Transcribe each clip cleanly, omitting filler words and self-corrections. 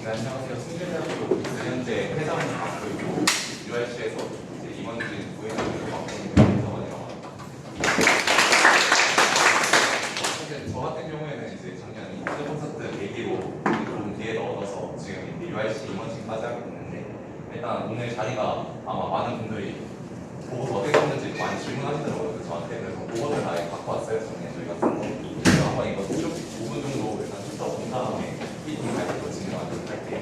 네, 안녕하세요. 승진대학교 현재 회장을 맡고 있고 URC에서 임원진 부회장을 맡고 있는 김성원이라고 합니다. 사실 저 같은 경우에는 이제 작년 인터넷 콘서트 계기로 좋은 기회를 얻어서 지금 URC 임원진까지 하게 됐는데 일단 오늘 자리가 아마 많은 분들이 보고서 어떻게 썼는지 많이 질문하시더라고요. 저한테 그래서 보고서를 아예 갖고 왔어요. 작년에 저희가 쓴 거. 그래서 한번 이거 쭉 5분 정도 일단 본 다음에 미팅 발표로 진행하도록 할게요.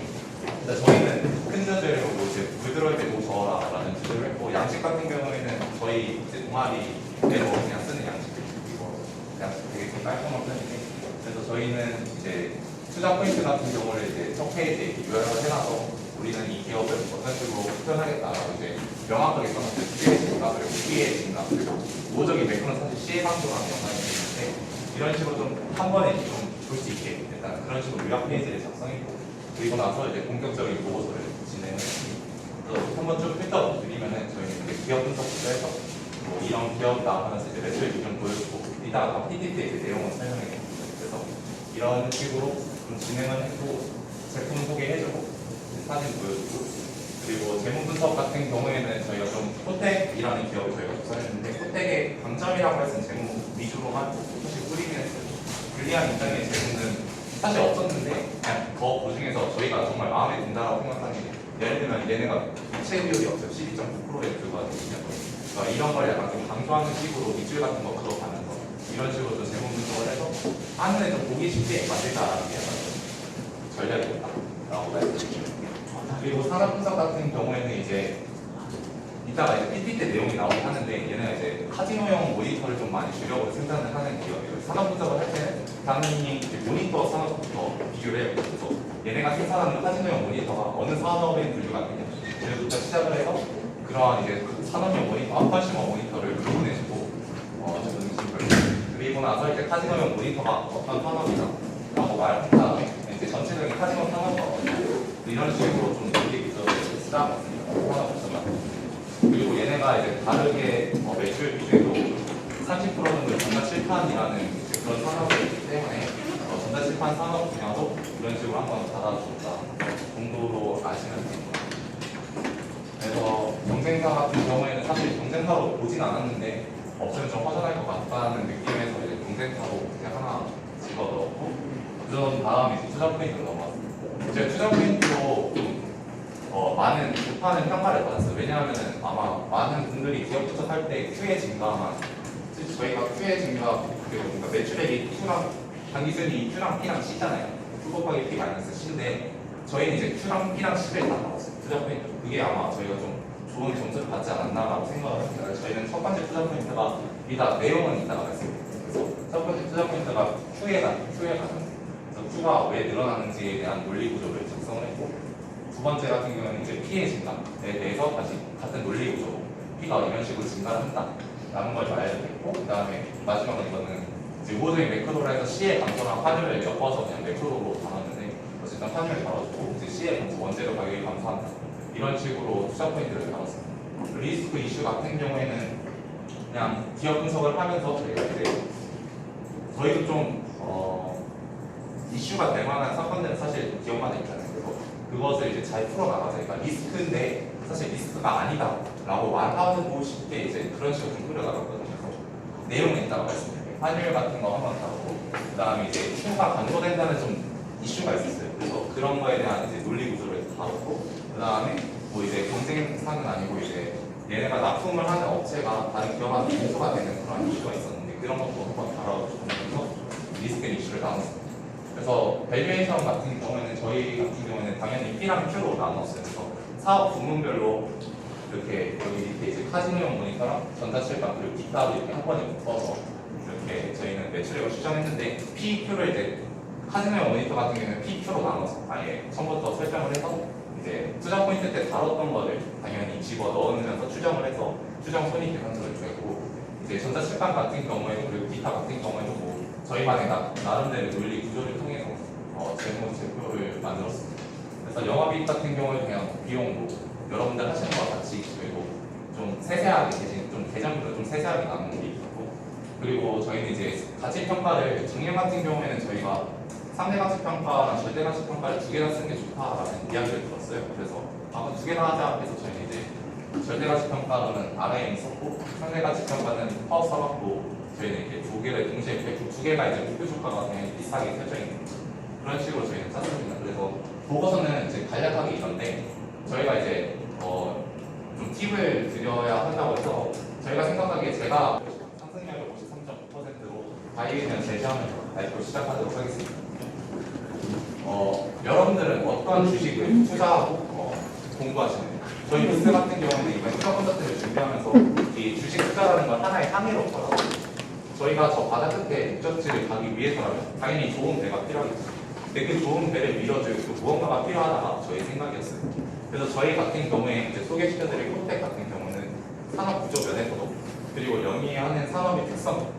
일단 저희는 큰 주제로 이제 물 들어올 때 뭐 저어라라는 주제를 했고 양식 같은 경우에는 저희 이제 동아리대로 그냥 쓰는 양식이고 그냥 되게 깔끔한 편인데 그래서 저희는 이제 투자 포인트 같은 경우를 이제 첫 페이지에 요약을 해놔서 우리는 이 기업을 어떤 식으로 표현하겠다라고 이제 명확하게 써놨어요. 수익의 증가 그리고 피해의 증가 그리고 우호적인 매크로는 사실 시행항조랑 연관이 있는데 이런 식으로 좀 한 번에 좀 볼 수 있게 일단 그런 식으로 요약 페이지를 작성했고 그리고 나서 이제 본격적인 보고서를 진행을 했습니다. 그래서 한번 쭉 훑어드리면은 저희는 이제 기업 분석부터 해서 뭐 이런 기업이다 하면서 이제 매출 기준 보여주고 이따가 PPT에 이제 내용을 설명해요. 그래서 이런 식으로 좀 진행을 했고 제품 소개해주고 사진 보여주고 그리고 재무 분석 같은 경우에는 저희가 좀 코텍이라는 기업을 저희가 조사했는데 코텍의 강점이라고 해서 재무 위주로만 사실 뿌리긴 했어요. 불리한 입장의 재무는 사실 없었는데 그냥 그 중에서 저희가 정말 마음에 든다라고 생각하는 게 예를 들면 얘네가 부채 비율이 없어요. 12.9%에 불과하거든요. 그러니까 이런 걸 약간 좀 강조하는 식으로 밑줄 같은 거 걷어가면서 이런 식으로 좀 재무 분석을 해서 한눈에 좀 보기 쉽게 만들다라는 게 약간 전략이었다라고 말씀드립니다. 그리고 산업 분석 같은 경우에는 이제 이따가 이제 PPT 내용이 나오긴 하는데 얘는 이제 카지노용 모니터를 좀 많이 주력으로 생산을 하는 기업이에요. 산업 분석을 할 때는 당연히 이제 모니터 산업부터 비교를 해요. 그래서 얘네가 생산하는 카지노용 모니터가 어느 산업에 분류가 되냐 그래서부터 시작을 해서 그러한 이제 산업용 모니터, 컨슈머 모니터를 구분해주고 그리고 나서 이제 카지노용 모니터가 어떤 산업이다 라고 말한 다음에 이제 전체적인 카지노 산업과 이런 식으로 좀 논리 구조를 쓰다봤습니다. 산업 분석을 그리고 얘네가 이제 다르게 매출 비중도 30% 정도 전자칠판이라는 그런 산업이기 때문에 전자칠판 산업 분야도 이런 식으로 한번 받아줬다 정도로 아시면 됩니다. 그래서 경쟁사 같은 경우에는 사실 경쟁사로 보진 않았는데 없으면 좀 허전할 것 같다는 느낌에서 이제 경쟁사로 그냥 하나 집어넣었고 그런 다음에 투자 포인트로 넘어왔습니다. 제가 투자 포인트로 좀 많은 비판은 평가를 받았어요. 왜냐하면 아마 많은 분들이 기업 투자할 때 Q의 증가만 저희가 Q의 증가 그리고 뭔가 매출액이 Q랑 단기순이 Q랑 P랑 C잖아요. Q 곱하기 P 마이너스 C인데 저희는 이제 Q랑 P랑 C를 다 나왔어요. 투자 포인트 그게 아마 저희가 좀 좋은 점수를 받지 않았나라고 생각을 합니다. 저희는 첫 번째 투자 포인트가 이따 내용은 이따가 말씀드릴게요. 그래서 첫 번째 투자 포인트가 Q에 가는 그래서 Q가 왜 늘어나는지에 대한 논리 구조를 작성을 했고 두 번째 같은 경우는 이제 P의 증가에 대해서 다시 같은 논리 구조로 P가 이런 식으로 증가를 한다라는 걸 알려드렸고 그 다음에 마지막으로 이거는 이제 우호적인 매크로로 해서 C의 감소랑 환율을 엮어서 그냥 매크로로 담았는데 어쨌든 환율을 다뤄주고 이제 C의 감소 원재료 가격이 감소한다 이런 식으로 투자 포인트를 다뤘습니다. 리스크 이슈 같은 경우에는 그냥 기업 분석을 하면서 저희가 이제 저희도 좀 이슈가 될 만한 사건들은 사실 기업마다 있잖아요. 그래서 그것을 이제 잘 풀어나가자. 그러니까 리스크인데 사실 리스크가 아니다라고 말하고 싶게 이제 그런 식으로 좀 끌어나갔거든요. 그래서 내용은 이따가 말씀드릴게요. 환율 같은 거 한번 다루고 그 다음에 이제 Q가 감소된다는 좀 이슈가 있었어요. 그래서 그런 거에 대한 이제 논리 구조를 다루고 그 다음에 뭐 이제 경쟁사는 아니고 이제 얘네가 납품을 하는 업체가 다른 기업한테 인수가 되는 그런 이슈가 있었는데 그런 것도 한번 다뤄주면서 리스크 이슈를 나눴습니다. 그래서 밸류에이션 같은 경우에는 저희 같은 경우에는 당연히 P랑 Q로 나눴어요. 그래서 사업 부문별로 이렇게 여기 밑에 이제 카지노용 모니터랑 전자칠판 그리고 기타로 이렇게 한 번에 묶어서 이렇게 저희는 매출액을 추정했는데 P, Q를 이제 카지노용 모니터 같은 경우는 P, Q로 나눠서 아예 처음부터 설정을 해서 이제 투자 포인트 때 다뤘던 거를 당연히 집어 넣으면서 추정을 해서 추정 손익 계산서를 주고 이제 전자칠판 같은 경우에 그리고 기타 같은 경우에도 뭐 저희만의 나름대로 논리 구조를 통해서 제표를 만들었습니다. 그래서 영업이익 같은 경우에 그냥 비용으로 여러분들 하시는 거와 같이 그리고 좀 세세하게 대신 좀 계정별로 좀 세세하게 나누는 게 있었고 그리고 저희는 이제 가치 평가를 작년 같은 경우에는 저희가 상대 가치 평가랑 절대 가치 평가를 두 개나 쓰는 게 좋다라는 이야기를 들었어요. 그래서 아마 두 개나 하자 해서 저희는 이제 절대 가치 평가로는 RM 썼고 상대 가치 평가는 파워 써봤고 저희는 이렇게 두 개를 동시에 두 개가 이제 목표 조건가 당연히 비슷하게 펴져 있는 그런 식으로 저희는 짰습니다. 그래서 보고서는 이제 간략하게 이런데 저희가 이제 좀 팁을 드려야 한다고 해서 저희가 생각하기에 제가 상승률을 53.9%로 바이에는 제시하면서 발표를 시작하도록 하겠습니다. 여러분들은 어떤 주식을 투자하고 공부하시나요? 저희 부스 같은 경우는 이번 투자 콘서트를 준비하면서 이 주식 투자라는 건 하나의 항해로 없더라고요. 저희가 저 바다 끝에 목적지를 가기 위해서라면 당연히 좋은 배가 필요하겠죠. 근데 그 좋은 배를 밀어줄 그 무언가가 필요하다가 저희 생각이었어요. 그래서 저희 같은 경우에 이제 소개시켜드릴 코텍 같은 경우는 산업 구조 면에서도 그리고 영위하는 산업의 특성,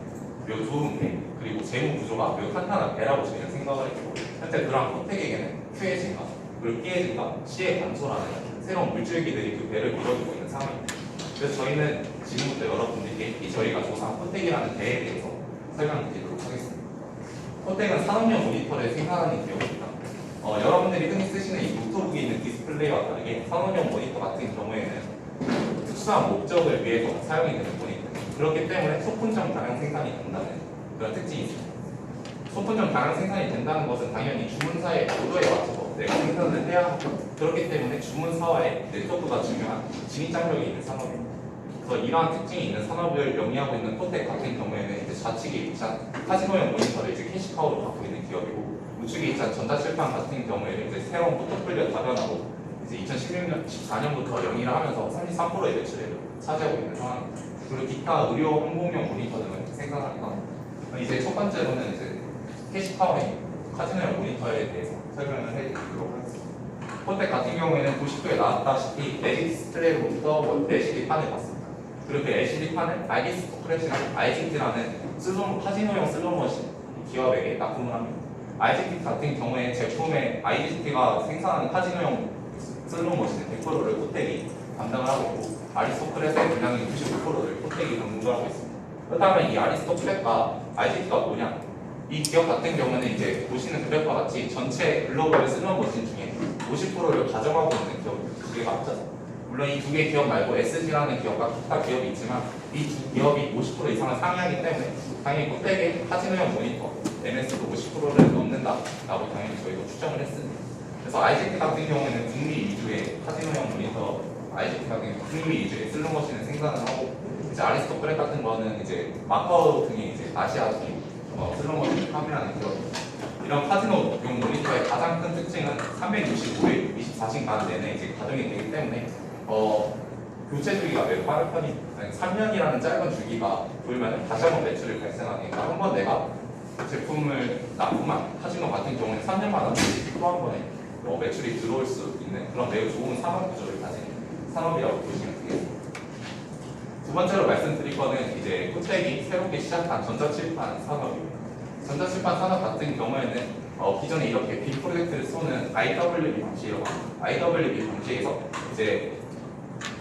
매우 좋은 배, 그리고 재무 구조가 매우 탄탄한 배라고 저희는 생각을 했고 현재 그러한 코텍에게는 Q의 증가, 그리고 P의 증가, C의 감소라는 새로운 물줄기들이 그 배를 밀어주고 있는 상황입니다. 그래서 저희는 지금부터 여러분들께 저희가 조사한 코텍이라는 배에 대해서 설명드리도록 하겠습니다. 코텍은 산업용 모니터를 생산하는 기업입니다. 여러분들이 흔히 쓰시는 이 노트북에 있는 디스플레이와 다르게 산업용 모니터 같은 경우에는 특수한 목적을 위해서 사용이 되는 모니터입니다. 그렇기 때문에 소품종 다량 생산이 된다는 그런 특징이 있습니다. 소품종 다량 생산이 된다는 것은 당연히 주문사의 구조에 맞춰서 내가 생산을 해야 하고 그렇기 때문에 주문사와의 네트워크가 중요한 진입장벽이 있는 산업입니다. 그래서 이러한 특징이 있는 산업을 영위하고 있는 코텍 같은 경우에는 이제 좌측에 위치한 카지노용 모니터를 이제 캐시카우로 갖고 있는 기업이고 우측에 위치한 전자칠판 같은 경우에는 이제 새로운 포트폴리오 다변하고 이제 2016년, 14년부터 영위를 하면서 33%의 매출을 차지하고 있는 상황입니다. 그리고 기타 의료 항공용 모니터 등을 생산합니다. 이제 첫 번째로는 이제 캐시카우의 카지노용 모니터에 대해서 설명을 해드리도록 하겠습니다. 코텍 같은 경우에는 90도에 나왔다시피 LCD 디스플레이로부터 LCD판을 봤습니다. 그리고 그 LCD판을 알기스토 크래시라는 IGT라는 카지노용 슬롯머신 기업에게 납품을 합니다. IGT 같은 경우에 제품의 IGT가 생산하는 카지노용 슬롯머신의 100%를 코텍이 담당을 하고 있고 아리스토크렛의 분량의 95%를 코텍이 공부하고 있습니다. 그렇다면 이 아리스토크렛과 IGT가 뭐냐? 이 기업 같은 경우는 이제 보시는 그래프와 같이 전체 글로벌 슬롯머신 중에 50%를 가져가고 있는 기업 두 개가 합쳐서 물론 이 두 개 기업 말고 SG라는 기업과 기타 기업이 있지만 이 두 기업이 50% 이상을 상회하기 때문에 당연히 코텍의 카지노용 모니터 MS도 50%를 넘는다라고 당연히 저희도 추정을 했습니다. 그래서 IGT 같은 경우에는 북미 위주의 카지노용 모니터, IGT 같은 경우는 북미 위주의 슬롯머신을 생산을 하고 이제 아리스토크렛 같은 거는 이제 마카오 등의 이제 아시아 등의 슬롯머신을 판매하는 기업입니다. 이런 카지노용 모니터의 가장 큰 특징은 365일 24시간 내내 이제 가동이 되기 때문에 교체 주기가 매우 빠른 편입니다. 3년이라는 짧은 주기가 돌면 다시 한번 매출을 발생하니까 한 번 내가 제품을 납품한 카지노 같은 경우는 3년마다 또 한 번에 매출이 들어올 수 있는 그런 매우 좋은 산업 구조를 가진 산업이라고 보시면 되겠습니다. 두 번째로 말씀드릴 거는 이제 코텍이 새롭게 시작한 전자칠판 산업입니다. 전자칠판 산업 같은 경우에는 기존에 이렇게 빔 프로젝트를 쏘는 IWB 방식이라고 합니다. IWB 방식에서 이제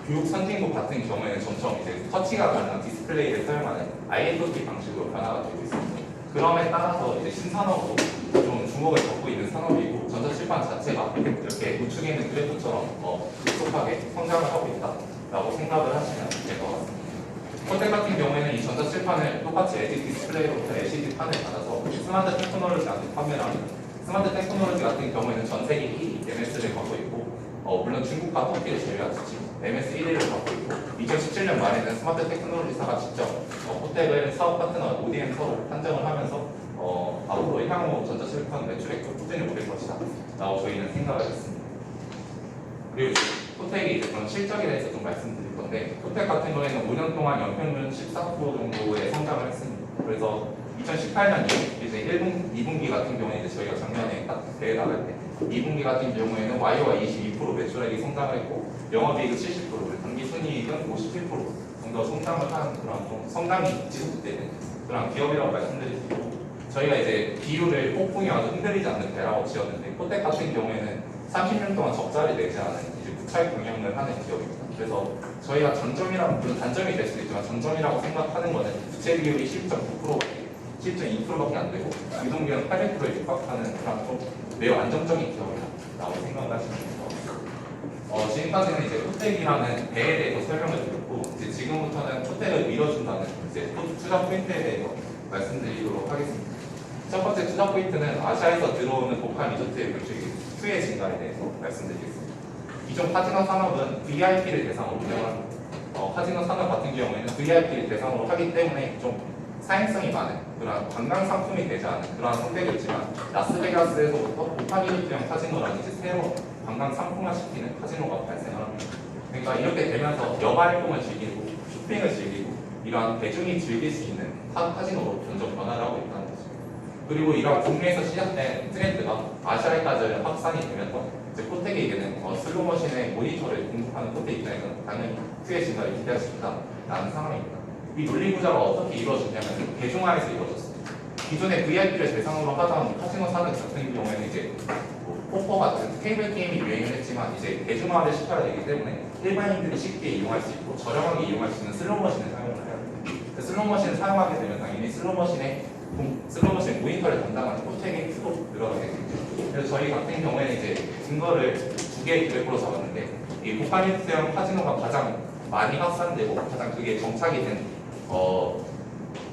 교육 선진국 같은 경우에는 점점 이제 터치가 가능한 디스플레이를 사용하는 IoT 방식으로 변화가 되고 있습니다. 그럼에 따라서 이제 신산업으로 좀 주목을 받고 있는 산업이고 전자칠판 자체가 이렇게 우측에 있는 그래프처럼 급속하게 성장을 하고 있다라고 생각을 하시면 될 것 같습니다. 코텍 같은 경우에는 이 전자칠판을 똑같이 LG 디스플레이로부터 LCD판을 받아서 스마트 테크놀로지한테 판매를 합니다. 스마트 테크놀로지 같은 경우에는 전 세계 1위 MS를 갖고 있고 물론 중국과 터키를 제외하지 MS 1위를 갖고 있고 2017년 말에는 스마트 테크놀로지사가 직접 코텍을 사업 파트너 ODM사로 판정을 하면서 앞으로 향후 전자칠판 매출액도 꾸준히 오를 것이다 라고 저희는 생각을 했습니다. 그리고 코텍이 이제 그런 실적에 대해서 좀 말씀드릴 건데 코텍 같은 경우에는 5년 동안 연평균 14% 정도의 성장을 했습니다. 그래서 2018년 이제 1분, 2분기 같은 경우에 이제 저희가 작년에 딱 대회 나갈 때 2분기 같은 경우에는 YOY 22% 매출액이 성장을 했고 영업이익은 70%, 당기순이익은 57% 정도 성장을 하는 그런 좀 성장이 지속되는 그런 기업이라고 말씀드릴 수 있고 저희가 이제 비율을 폭풍이 아주 흔들리지 않는 배라고 지었는데 코텍 같은 경우에는 30년 동안 적자를 내지 않은 이제 무차익 경영을 하는 기업입니다. 그래서 저희가 장점이라고 물론 단점이 될 수도 있지만 장점이라고 생각하는 것은 부채 비율이 12.9%밖에 17.2%밖에 안 되고 유동비는 800%에 육박하는 그런 좀 매우 안정적인 기업이라고 생각을 하시면 됩니다. 지금까지는 이제 포텍이라는 배에 대해서 설명을 드렸고 이제 지금부터는 포텍을 밀어준다는 이제 투자 포인트에 대해서 말씀드리도록 하겠습니다. 첫 번째 투자 포인트는 아시아에서 들어오는 복합 리조트의 물질 수혜 증가에 대해서 말씀드리겠습니다. 기존 카지노 산업은 VIP를 대상으로 운영을 합니다. 카지노 산업 같은 경우에는 VIP를 대상으로 하기 때문에 좀 사행성이 많은 그런 관광 상품이 되지 않은 그러한 성격이었지만 라스베가스에서부터 복합 리조트형 카지노라는 이제 새로 관광 상품화 시키는 카지노가 발생을 합니다. 그러니까 이렇게 되면서 여가 활동을 즐기고 쇼핑을 즐기고 이러한 대중이 즐길 수 있는 카지노로 점점 변화를 하고 있다는 거죠. 그리고 이러한 국내에서 시작된 트렌드가 아시아에까지 확산이 되면서 이제 포텍에게는 슬롯머신의 모니터를 공급하는 포텍 입장에서는 당연히 수혜 증가를 기대할 수 있다라는 상황입니다. 이 논리 구조가 어떻게 이루어졌냐면 대중화에서 이루어졌습니다. 기존의 VIP를 대상으로 하던 카지노 산업 같은 경우에는 이제 포커 같은 테이블 게임이 유행을 했지만 이제 대중화를 시켜야 되기 때문에 일반인들이 쉽게 이용할 수 있고 저렴하게 이용할 수 있는 슬롯머신을 사용을 해야 됩니다. 슬롯머신을 사용하게 되면 당연히 슬롯머신 모니터를 담당하는 포텍이 크고 늘어나게 됩니다. 그래서 저희 같은 경우에는 이제 증거를 두 개의 그래프로 잡았는데 이 복합리조트형 카지노가 가장 많이 확산되고 가장 그게 정착이 된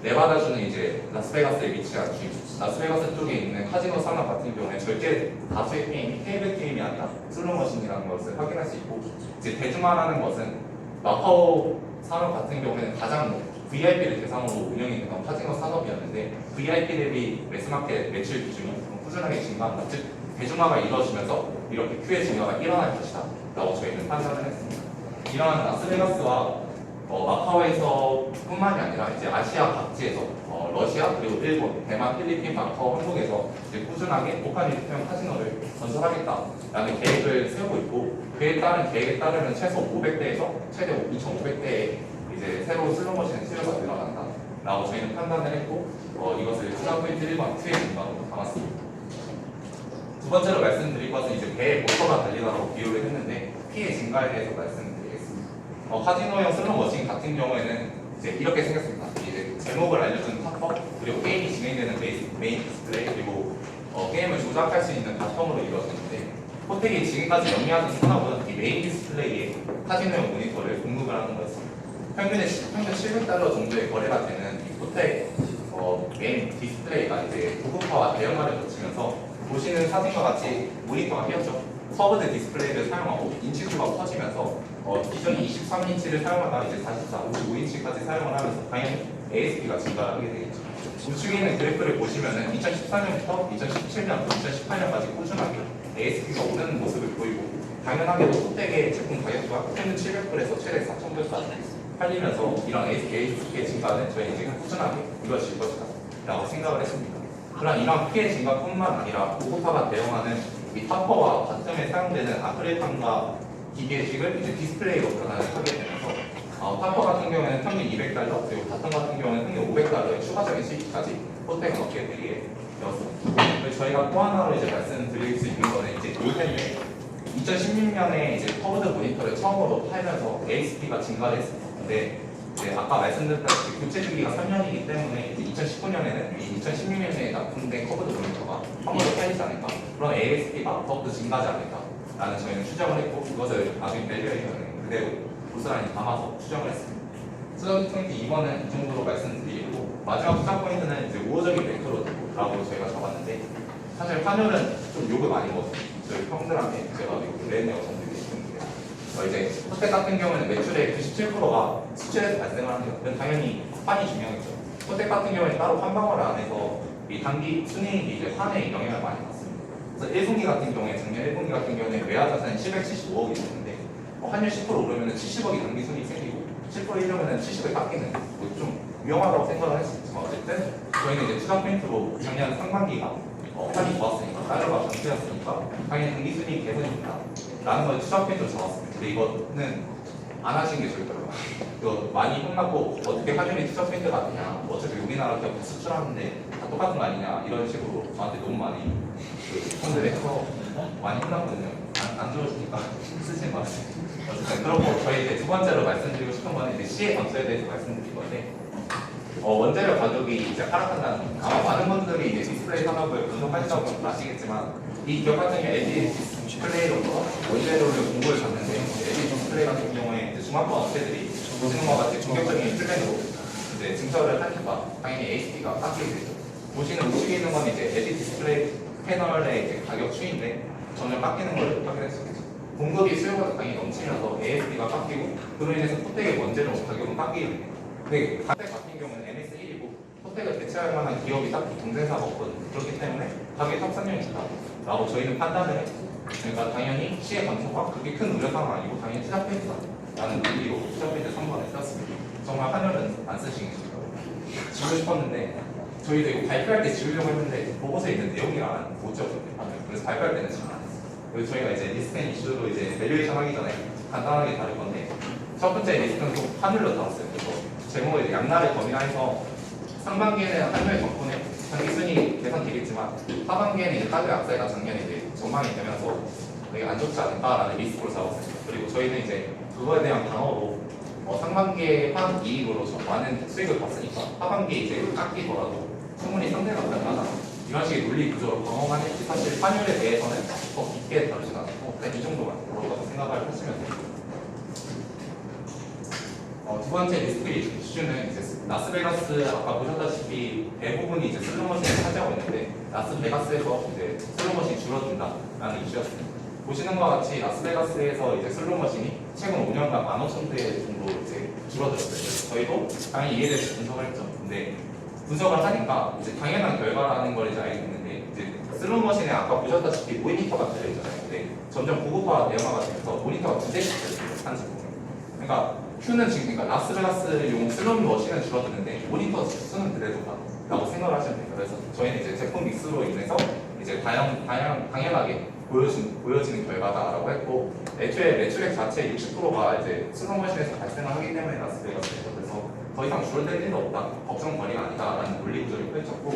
네바다주는 이제 라스베가스에 위치한 라스베가스 쪽에 있는 카지노 산업 같은 경우에 절대 다수의 게임이 테이블 게임이 아니라 슬롯머신이라는 것을 확인할 수 있고 이제 대중화라는 것은 마카오 산업 같은 경우에는 가장 VIP를 대상으로 운영이 되던 카지노 산업이었는데 VIP 대비 매스마켓 매출 비중이 꾸준하게 증가한다. 즉 대중화가 이루어지면서 이렇게 큐의 증가가 일어날 것이다 라고 저희는 판단을 했습니다. 이러한 라스베가스와 마카오에서 뿐만이 아니라 이제 아시아 각지에서 러시아 그리고 일본, 대만, 필리핀, 마카오, 한국에서 이제 꾸준하게 복합리조트형 카지노를 건설하겠다라는 계획을 세우고 있고 그에 따른 계획에 따르면 최소 500대에서 최대 2,500대의 이제 새로운 슬롯머신의 수요가 늘어난다라고 저희는 판단을 했고 이것을 투자 포인트 1번 투의 증가로 담았습니다. 두 번째로 말씀드릴 것은 이제 배에 모터가 달리다라고 비유를 했는데 피해 증가에 대해서 말씀드리겠습니다. 카지노형 슬롯머신 같은 경우에는 이제 이렇게 생겼습니다. 이제 제목을 알려주는 탑퍼 그리고 게임이 진행되는 메인 디스플레이 그리고 게임을 조작할 수 있는 바텀으로 이루어지는데 포텍이 지금까지 영위하던 산업은 이 메인 디스플레이에 카지노형 모니터를 공급을 하는 거였습니다. 평균 700달러 정도의 거래가 되는 이 포텍 메인 디스플레이가 이제 고급화와 대형화를 거치면서 보시는 사진과 같이 모니터가 휘었죠. 커브드 디스플레이를 사용하고 인치수가 커지면서 기존 23인치를 사용하다가 이제 44, 55인치까지 사용을 하면서 당연히 ASP가 증가하게 되겠죠. 우측에 있는 그래프를 보시면은 2014년부터 2017년, 2018년까지 꾸준하게 ASP가 오르는 모습을 보이고 당연하게도 포텍의 제품 가격과 평균 700불에서 최대 4,000불까지 팔리면서 이런 ASP의 증가는 저희 이제 꾸준하게 이루어질 것이다 라고 생각을 했습니다. 그러나 이런 피해 증가뿐만 아니라 고급화가 대응하는 이 타퍼와 바텀에 사용되는 아크릴판과 기계식을 이제 디스플레이로 변화를 하게 되면서 타퍼 같은 경우에는 평균 200달러 그리고 바텀 같은 경우에는 평균 500달러의 추가적인 수익까지 포텍은 얻게 되게 되었습니다. 그래서 저희가 또 하나로 이제 말씀드릴 수 있는 거는 이제 올해에 2016년에 이제 커브드 모니터를 처음으로 팔면서 ASP가 증가를 했습니다. 근데 이제 아까 말씀드렸다시피 교체 주기가 3년이기 때문에 이제 2019년에는 2016년에 납품된 커브드 모니터가 한 번 더 팔리지 않을까 그런 ASP가 더욱더 증가하지 않을까라는 저희는 추정을 했고 그것을 나중에 내려이면 그대로 고스란히 담아서 추정을 했습니다. 투자 포인트 2번은 이 정도로 말씀드리고 마지막 투자 포인트는 이제 우호적인 벡터로라고 저희가 잡았는데 사실 환율은 좀 욕을 많이 먹었어요. 저희 형들한테 제가 욕을 내내어 전드리기 때문에 이제 포텍 같은 경우는 매출의 97%가 수출에서 발생을 합니다. 그건 당연히 환이 중요하겠죠. 포텍 같은 경우는 따로 환방을 안 해서 이 단기 순이익이 이제 환에 영향을 많이 받습니다. 그래서 1분기 같은 경우에 작년 1분기 같은 경우에 외화 자산이 775억이 있는데 환율 10% 오르면 70억이 단기 순이익 생기고 10% 이러면 70을 깎이는 좀 위험하다고 생각을 할 수 있지만 어쨌든 저희는 이제 투자 포인트로 작년 상반기가 환이 좋았으니까 달러가 강세였으니까 당연히 단기 순이익 개선입니다. 라는 걸 투자 포인트로 잡았습니다. 근데 이거는 안 하신 게 좋을 거예요. 이거 많이 혼났고 어떻게 환율이 투자 포인트가 되냐 어차피 우리나라 기업 수출하는데 다 똑같은 거 아니냐 이런 식으로 저한테 너무 많이 손들을 해서 많이 혼났거든요. 안 좋으시니까 쓰지 마세요. 어쨌든 그렇고 저희 이제 두 번째로 말씀드리고 싶은 거는 이제 시의 감소에 대해서 말씀드릴 건데 원재료 가격이 이제 하락한다는 아마 많은 분들이 이제 디스플레이 산업을 분석하시다 보면 아시겠지만 이 기업 같은 경우 LG 디스플레이로서 원재료를 공고를 줬는데 LG 디스플레이 같은 경우에 이제 중화권 업체들이 보시는 것 같이 공격적인 플랜으로 이제 증설을 하니까 당연히 ASP가 깎이게 되죠. 보시는 우측에 있는 건 이제 LG 디스플레이 패널의 이제 가격 추이인데 전혀 깎이는 걸 확인할 수 있겠죠. 공급이 수요가 당연히 넘치면서 ASP가 깎이고 그로 인해서 포텍의 원재료 가격은 깎이게 됩니다. 근데 포텍 같은 경우는 MS1이고 포텍을 대체할 만한 기업이 딱히 경쟁사가 없거든요. 그렇기 때문에 가격이 탑산력이 있다라고 저희는 판단을 했고 그러니까 당연히 시의 감소가 그렇게 큰 우려사항은 아니고 당연히 투자 페이스다라는 의미로 투자 페이스 3번을 썼습니다. 정말 한여는 안 쓰시겠습니까? 지우고 싶었는데 저희도 이거 발표할 때 지우려고 했는데 보고서에 있는 내용이랑 못 지웠거든요. 그래서 발표할 때는 잘 안 했어요. 그래서 저희가 이제 리스크앤 이슈로 이제 밸류에이션 하기 전에 간단하게 다룰 건데 첫 번째 리스크는 좀 하늘로 나왔어요. 그래서 제목을 이제 양날의 검이라해서 상반기에는 한류의 덕분에 단기순이 개선되겠지만 하반기에는 이제 가격 악세가 작년에 이제 전망이 되면서 되게 안 좋지 않을까라는 리스크를 잡았어요. 그리고 저희는 이제 그거에 대한 방어로 상반기에 한 이익으로 많은 수익을 봤으니까 하반기에 이제 깎이더라도 충분히 상대가 가능하다. 이런 식의 논리 구조로 방어만 했지 사실 환율에 대해서는 더 깊게 다루진 않았고 이 정도만 그렇다고 생각을 하시면 됩니다. 두 번째 리스크 이슈는 이제 라스베가스 아까 보셨다시피 대부분이 이제 슬롯머신을 차지하고 있는데 라스베가스에서 이제 슬롯머신이 줄어든다라는 이슈였습니다. 보시는 것과 같이 라스베가스에서 이제 슬롯머신이 최근 5년간 15,000대 정도 이제 줄어들었어요. 그래서 저희도 당연히 이에 대해서 분석을 했죠. 근데 분석을 하니까 이제 당연한 결과라는 걸 이제 알겠는데 이제 슬롯머신에 아까 보셨다시피 모니터가 달려있잖아요. 근데 점점 고급화 대형화가 되면서 모니터가 두 대씩 달려있어요. 한 제품에. 그러니까 Q는 지금 그러니까 라스베가스용 슬롯머신은 줄어드는데 모니터 수는 그대로 라고 생각을 하시면 돼요. 그래서 저희는 이제 제품 믹스로 인해서 이제 당연하게 보여지는 결과다라고 했고 애초에 매출액 자체 60%가 이제 슬롯머신에서 발생을 하기 때문에 라스베가스에서 그래서 더 이상 줄어들 일은 없다. 걱정거리가 아니다라는 논리 구조를 펼쳤고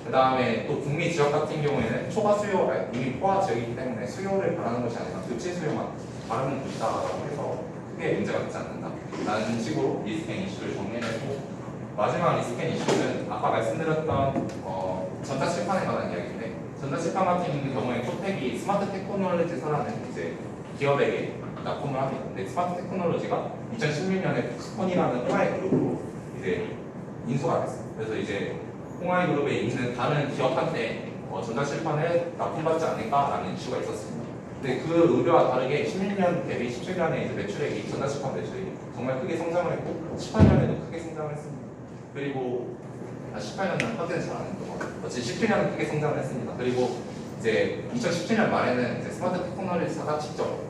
그 다음에 또 북미 지역 같은 경우에는 초과 수요 이미 포화 지역이기 때문에 수요를 바라는 것이 아니라 교체 수요만 바라는 것이다라고 해서 크게 문제가 되지 않는다라는 식으로 리스크앤 이슈를 정리했고 마지막 리스크앤 이슈는 아까 말씀드렸던 전자칠판에 관한 이야기인데 전자칠판 같은 경우에 포텍이 스마트 테크놀로지사라는 이제 기업에게 납품을 합니다. 근데 스마트 테크놀로지가 2016년에 푸스콘이라는 홍하이 그룹으로 이제 인수가 됐어요. 그래서 이제 홍하이 그룹에 있는 다른 기업한테 전자칠판을 납품받지 않을까라는 이슈가 있었습니다. 근데 그 의료와 다르게 16년 대비 17년에 이제 매출액이 전자칠판 매출액이 정말 크게 성장을 했고 18년에도 크게 성장을 했습니다. 그리고 18년은 확인은 잘 안 했던 것 같아요. 어쨌든 17년은 크게 성장을 했습니다. 그리고 이제 2017년 말에는 이제 스마트 테크놀로지사가 직접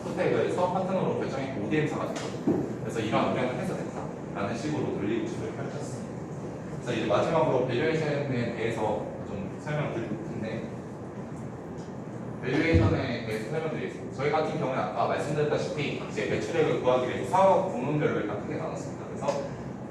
포텍에서 파트너로 결정했고 ODM사가 됐거든요. 그래서 이러한 우려는 해소됐다라는 식으로 논리 구조를 펼쳤습니다. 그래서 이제 마지막으로 밸류에이션에 대해서 좀 설명드릴 텐데 밸류에이션에 대해서 설명드리겠습니다. 저희 같은 경우는 아까 말씀드렸다시피 이제 매출액을 구하기 위해서 사업 부문별로 일단 크게 나눴습니다. 그래서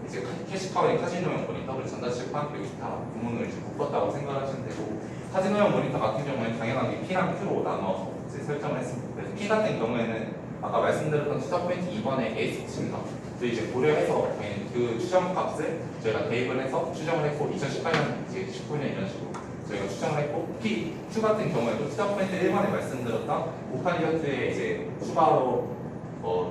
이제 캐시카우의 카지노용 모니터, 전자칠판 그리고 기타 부문을 이제 묶었다고 생각하시면 되고 카지노용 모니터 같은 경우에는 당연하게 P랑 Q로 나눠서 이제 설정을 했습니다. 그래서 P 같은 경우에는 아까 말씀드렸던 투자 포인트 2번의 AS입니다. 또 이제 고려해서 그 추정 값을 저희가 대입을 해서 추정을 했고 2018년, 이제 19년 이런 식으로 저희가 추정을 했고 Q 같은 경우에도 투자 포인트 1번에 말씀드렸던 오카리언트의 이제 추가로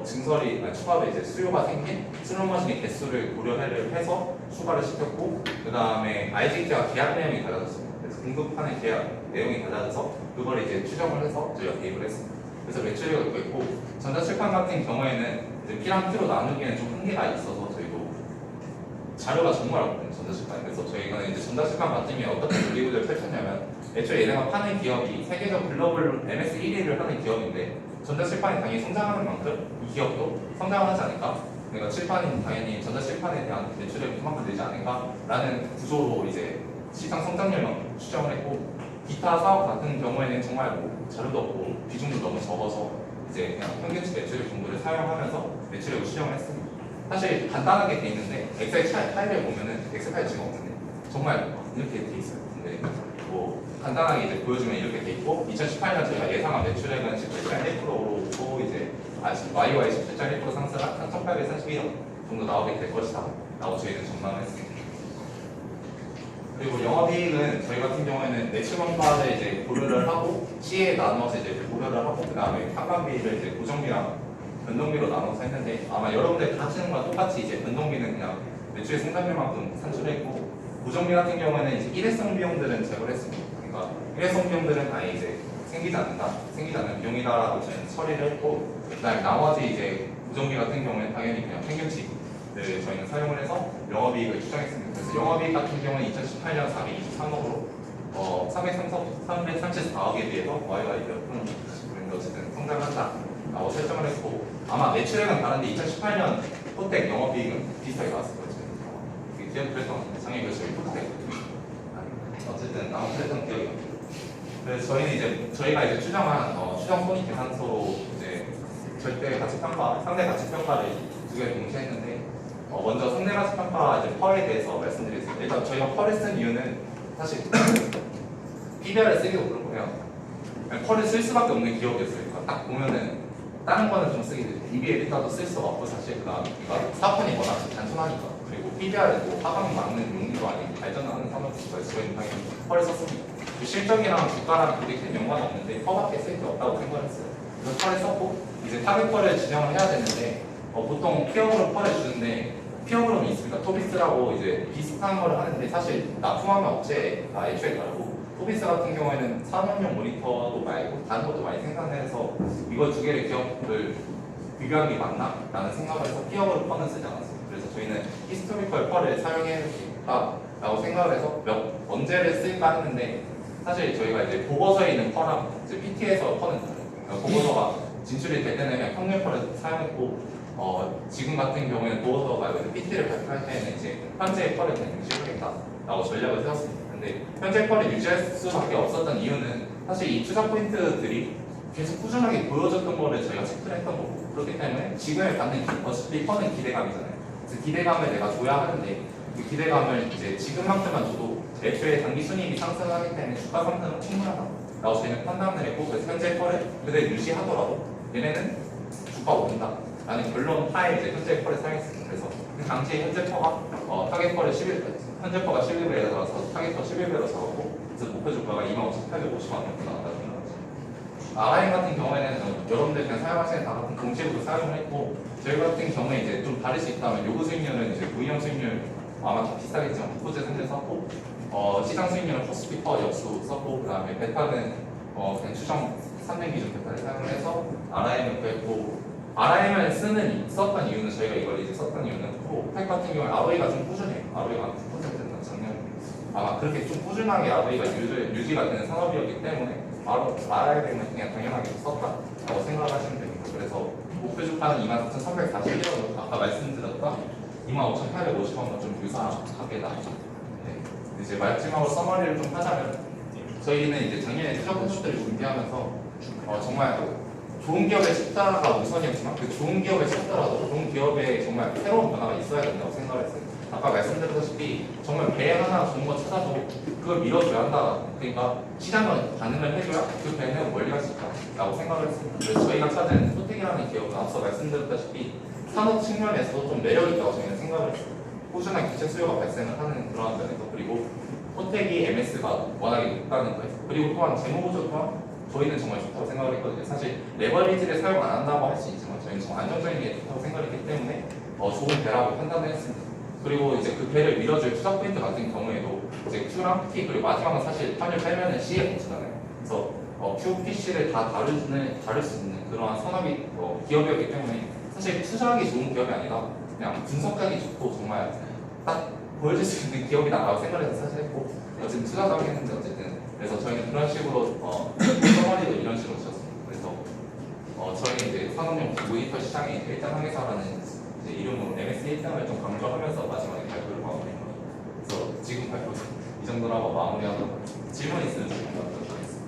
추가로 이제 수요가 생긴 슬롯머신의 개수를 고려를 해서 추가를 시켰고 그 다음에 IGT와 계약 내용이 달라졌습니다. 그래서 공급하는 계약 내용이 달라져서 그걸 이제 추정을 해서 저희가 대입을 했습니다. 그래서 매출액을 구했고 전자칠판 같은 경우에는 이제 P랑 Q로 나누기에는 좀 한계가 있어서 저희도 자료가 정말 없거든요. 전자칠판. 그래서 저희가 이제 전자칠판 같은 경우에 어떻게 논리 구조를 펼쳤냐면 애초에 얘네가 파는 기업이 세계적 글로벌 MS 1위를 하는 기업인데 전자칠판이 당연히 성장하는 만큼 이 기업도 성장을 하지 않을까? 그러니까 칠판이 당연히 전자칠판에 대한 매출액이 그만큼 늘지 않을까라는 구조로 이제 시장 성장률만 추정을 했고 기타 사업 같은 경우에는 정말 뭐 자료도 없고 비중도 너무 적어서 이제 그냥 평균치 매출액 정도를 사용하면서 매출액을 추정을 했습니다. 사실 간단하게 돼 있는데 엑셀 파일을 보면은 엑셀 파일 지금 없는데 정말 이렇게 돼 있어요. 근데 뭐 간단하게 이제 보여주면 이렇게 돼 있고 2018년 저희가 예상한 매출액은 17.1%로 이제 YY 17.1% 상승한 3,832억 정도 나오게 될 것이다 라고 저희는 전망을 했습니다. 그리고 영업이익은 저희 같은 경우에는 매출원가를 이제 고려를 하고 C에 나눠서 이제 고려를 하고 그 다음에 판관비를 이제 고정비랑 변동비로 나눠서 했는데 아마 여러분들 다 하시는 거랑 똑같이 이제 변동비는 그냥 매출의 생산량만큼 산출했고 고정비 같은 경우에는 이제 일회성 비용들은 제거를 했습니다. 그러니까 일회성 비용들은 아예 이제 생기지 않는 비용이다라고 저희는 처리를 했고 그다음에 나머지 이제 고정비 같은 경우에는 당연히 그냥 평균치를 저희는 사용을 해서 영업이익을 추정했습니다. 그래서 영업이익 같은 경우는 2018년 423억으로 334억에 비해서 Y가 이제 푸는 어쨌든 성장한다라고 설정을 했고 아마 매출액은 다른데 2018년 호텍 영업이익은 비슷하게 나왔을 거예요. 기억 그랬던 것 같아요. 작년에 저희 호텍 어쨌든 아마 그랬던 기억이 나요. 그래서 저희는 이제 저희가 이제 추정한 추정 손익 계산서로 이제 절대 가치 평가, 상대 가치 평가를 두 개를 동시에 했는데 먼저 상대 가치 평가 이제 펄에 대해서 말씀드리겠습니다. 일단 저희가 펄을 쓴 이유는 사실 PBR을 쓰기도 그렇고요. 펄을 쓸 수밖에 없는 기업이었어요. 그러니까 딱 보면은 다른 거는 좀 쓰기 EBL에다도 쓸 수 없고 사실 그다음 그러니까 사건이 워낙 단순하니까 그리고 PBR은 뭐 하방 막는 용기도 아니고 발전하는 산업에서 저희는 당연히 펄을 썼습니다. 실적이랑 주가랑 그게 큰 연관이 없는데 펄밖에 쓸 게 없다고 생각을 했어요. 그래서 펄을 썼고 이제 타겟 펄을 지정을 해야 되는데 보통 피어그룹 펄을 주는데 피어그룹이 있습니다. 토비스라고 이제 비슷한 걸 하는데 사실 납품하는 업체가 애초에 다르고 토비스 같은 경우에는 산업용 모니터도 말고 다른 것도 많이 생산해서 이거 두 개의 기업을 비교하는 게 맞나? 라는 생각을 해서 피어그룹 펄은 쓰지 않았어요. 그래서 저희는 히스토리컬 펄을 사용해야겠다라고 생각을 해서 언제를 쓸까 했는데 사실 저희가 이제 보고서에 있는 펄랑 이제 PT에서 펄은 다르요. 그러니까 보고서가 진출이 될 때는 그냥 평균 펄을 사용했고 지금 같은 경우에는 보고서 말고 PT를 발표할 때는 이제 현재의 펄을 그냥 유지하겠다라고 전략을 세웠습니다. 근데 현재 펄을 유지할 수밖에 없었던 이유는 사실 이 투자 포인트들이 계속 꾸준하게 보여줬던 거를 저희가 체크를 했던 거고 그렇기 때문에 지금을 받는 어차피 펄은 기대감이잖아요. 그래서 기대감을 내가 줘야 하는데 그 기대감을 이제 지금만큼만 줘도 애초에 단기 순이익이 상승하기 때문에 주가 상승은 충분하다라고 저희는 판단을 했고 그래서 현재 펄을 그대로 유지하더라도 얘네는 주가 오른다 라는 결론 하에 이제 현재 펄을 사용했습니다. 그래서 그 당시에 현재 펄가 타겟 펄을 현재 펄가 11배에 들어서 타겟 펄 11배로 잡았고 그래서 목표 주가가 25,850원 정도 나왔다고 생각합니다. RIM 같은 경우에는 여러분들 그냥 사용하시는 다 같은 공식으로 사용을 했고 저희 같은 경우에 이제 좀 다를 수 있다면 요구 수익률은 이제 V형 수익률 아마 다 비슷하겠지만 부재 상대 썼고 시장 수익률은 코스피 퍼 역수 썼고 그 다음에 베타는 그냥 추정 3년 기준 베타를 사용을 해서 RIM을 구했고 RIM을 썼던 이유는 저희가 이걸 이제 썼던 이유는 팩 같은 경우에 ROE가 좀 꾸준해요. ROE가 9%는 작년 아마 그렇게 좀 꾸준하게 ROE가 유지가 되는 산업이었기 때문에 RIM은 그냥 당연하게 썼다라고 생각을 하시면 됩니다. 그래서 목표 주가는 24,341원 아까 말씀드렸던 25,850원과 좀 유사하게 나옵니다. 네. 이제 마지막으로 서머리를 좀 하자면 저희는 이제 작년에 투자 콘텐츠들을 준비하면서 정말 좋은 기업을 찾다가 우선이었지만 그 좋은 기업을 찾더라도 좋은 기업에 정말 새로운 변화가 있어야 된다고 생각을 했어요. 아까 말씀드렸다시피 정말 배 하나 좋은 거 찾아도 그걸 밀어줘야 한다. 그러니까 시장은 반응을 해줘야 그 배는 멀리 갈 수 있다라고 생각을 했습니다. 그래서 저희가 찾은 호텍이라는 기업은 앞서 말씀드렸다시피 산업 측면에서도 좀 매력이 있다고 저희는 생각을 했어요. 꾸준한 기체 수요가 발생을 하는 그런 면에서 그리고 호텍이 MS가 워낙에 높다는 거예요. 그리고 또한 재무구조 또한 저희는 정말 좋다고 생각을 했거든요. 사실 레버리지를 사용 안 한다고 할 수 있지만 저희는 정말 안정적인 게 좋다고 생각했기 때문에 좋은 배라고 판단을 했습니다. 그리고 이제 그 배를 밀어줄 투자 포인트 같은 경우에도 이제 Q랑 P 그리고 마지막은 사실 판을 빼면은 C에 붙이잖아요. 그래서 Q, P, C를 다 다룰 수 있는 그러한 산업이 기업이었기 때문에 사실 투자하기 좋은 기업이 아니라 그냥 분석하기 좋고 정말 딱 보여줄 수 있는 기업이다라고 생각을 해서 사실 했고 어쨌든 투자자고 했는데 어쨌든 그래서 저희는 그런 식으로 서머리도 이런 식으로 쳤습니다. 그래서 저희는 이제 산업용 모니터 시장의 1등 항해사라는 이제 이름으로 MSC 1등을 좀 강조하면서 마지막에 발표를 마무리했습니다. 그래서 지금 발표 이 정도로 하고 마무리하도록 질문 있으면 질문 받도록 하겠습니다.